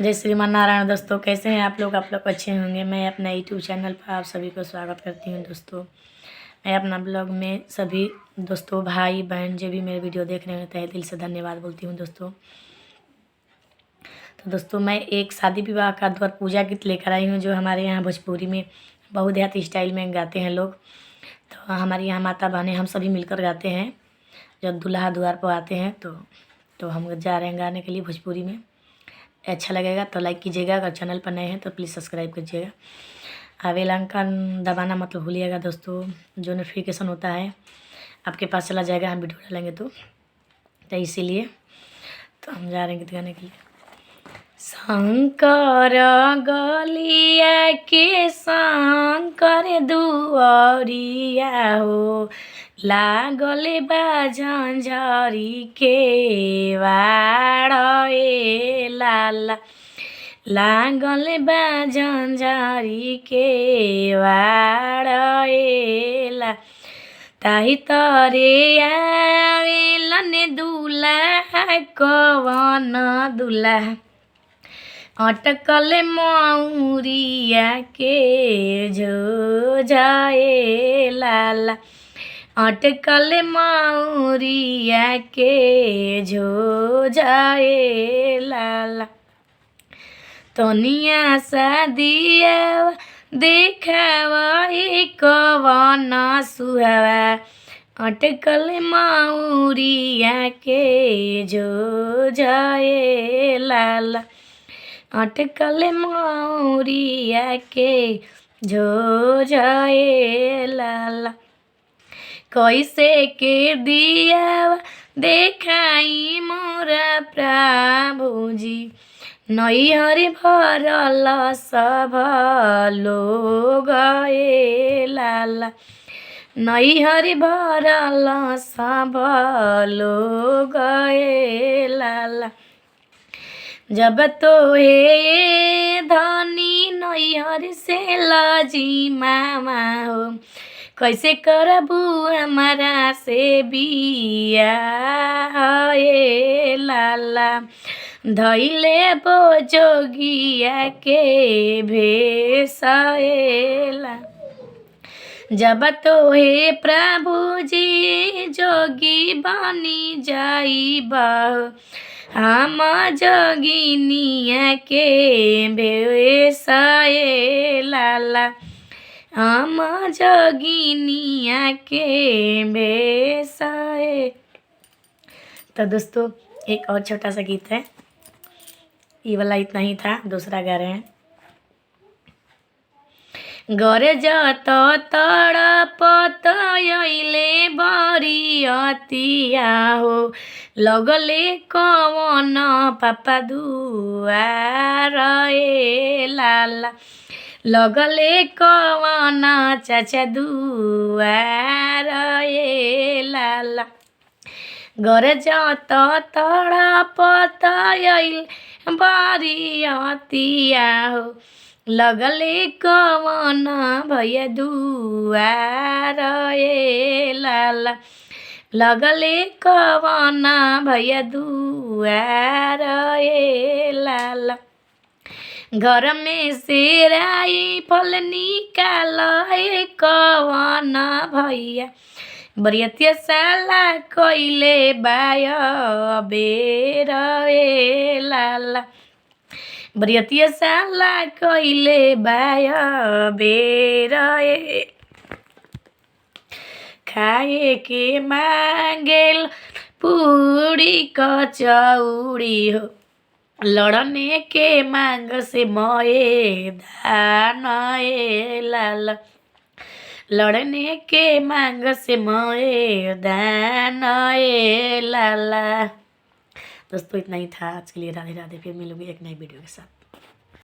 जय श्रीमान नारायण। दोस्तों कैसे हैं आप लोग अच्छे होंगे। मैं अपना यूट्यूब चैनल पर आप सभी को स्वागत करती हूं। दोस्तों मैं अपना ब्लॉग में सभी दोस्तों भाई बहन जो भी मेरे वीडियो देख रहे हैं तहे दिल से धन्यवाद बोलती हूं। दोस्तों तो दोस्तों मैं एक शादी विवाह का द्वार पूजा गीत लेकर आई हूँ जो हमारे यहाँ भोजपुरी में बहुदेहाती स्टाइल में गाते हैं लोग। तो हमारे यहाँ माता बहनें हम सभी मिलकर गाते हैं। जब दूल्हा द्वार पर आते हैं तो हम जा रहे हैं गाने के लिए भोजपुरी में। अच्छा लगेगा तो लाइक कीजिएगा, अगर चैनल पर नए हैं तो प्लीज़ सब्सक्राइब कीजिएगा। बेल आइकन दबाना मत भूलिएगा दोस्तों, जो नोटिफिकेशन होता है आपके पास चला जाएगा हम वीडियो डालेंगे तो इसीलिए तो हम जा रहे हैं गीत गाने के लिए। शंकर गलिया के शंकर दुआरिया हो, लागल बा झंझरी के वाड़ ए लाला, लागल बा झंझरी के वाड़ ए ला, ताही तरे आवेलन दूल्हा कवन दूल्हा, अटकल मौरिया के झो जाए लाला, अटकल मौरिया के झो जाए लाला, तनिया सा दिया देखावा कवन सुहावा, अटकल मौरिया के झो जाए लाला, अटकल मौरिया के झो जाए लाला, कैसे के दिया देखाई मोरा प्रभुजी, नैहर भरल सब लोग ए लाला, नैहर भरल सब लोग ए लाला, जब तो हे धनी नैहर से लाजी मामा हो, कैसे करबू हमारा से बिया ए लाला, धैले बो जोगिया के भेष ए ला, जब तो हे प्रभु जी जोगी बनी जाइबा, हम जोगिनिया के भेष ए लाला, हम जोगिनिया के भेष ए। तो दोस्तों एक और छोटा सा गीत है, ये वाला इतना ही था, दूसरा गा रहे हैं। घर जत तड़पत अइले बरियतिया हो, लगले कवन पापा दुआर ए लाला, लगले कवन चाचा दुआर ए लाला, घर जत तड़पत अइले बरियतिया हो, लगले कवन भैया दुआर ए लाला, लगले कवन भैया दुआर ए लाला, घर में से राइफल निकाल कवन भैया, बरियतिया साला कइले बाय बेर ए लाला, बरियतिया साला कइले बाय बेर ए, खाए के मांगेल पूरी कचौड़ी हो, लड़ने के मांग से मोए धान ए लाला, लड़ने के मांग से मोए दान ए लाला। दोस्तों इतना ही था आज के लिए। राधे राधे, फिर मिलूंगी एक नई वीडियो के साथ।